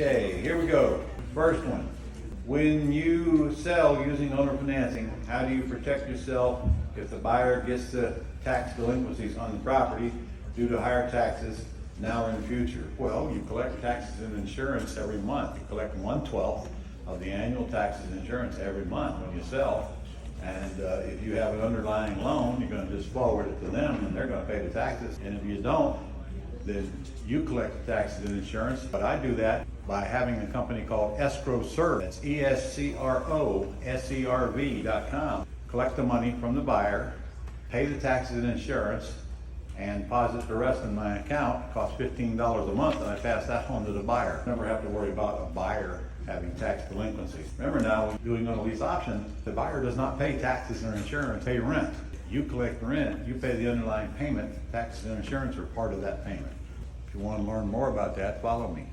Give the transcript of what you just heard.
Okay, here we go. First one. When you sell using owner financing, how do you protect yourself if the buyer gets the tax delinquencies on the property due to higher taxes now or in the future? Well, you collect taxes and insurance every month. You collect 1/12 of the annual taxes and insurance every month when you sell. And if you have an underlying loan, you're going to just forward it to them and they're going to pay the taxes. And if you don't, then you collect the taxes and insurance. But I do that by having a company called Escrow Serve. That's ESCROSERV.com. Collect the money from the buyer, pay the taxes and insurance, and deposit the rest in my account. It costs $15 a month, and I pass that on to the buyer. Never have to worry about a buyer having tax delinquencies. Remember now, when doing on a lease option, the buyer does not pay taxes or insurance, pay rent. You collect rent, you pay the underlying payment, taxes and insurance are part of that payment. If you want to learn more about that, follow me.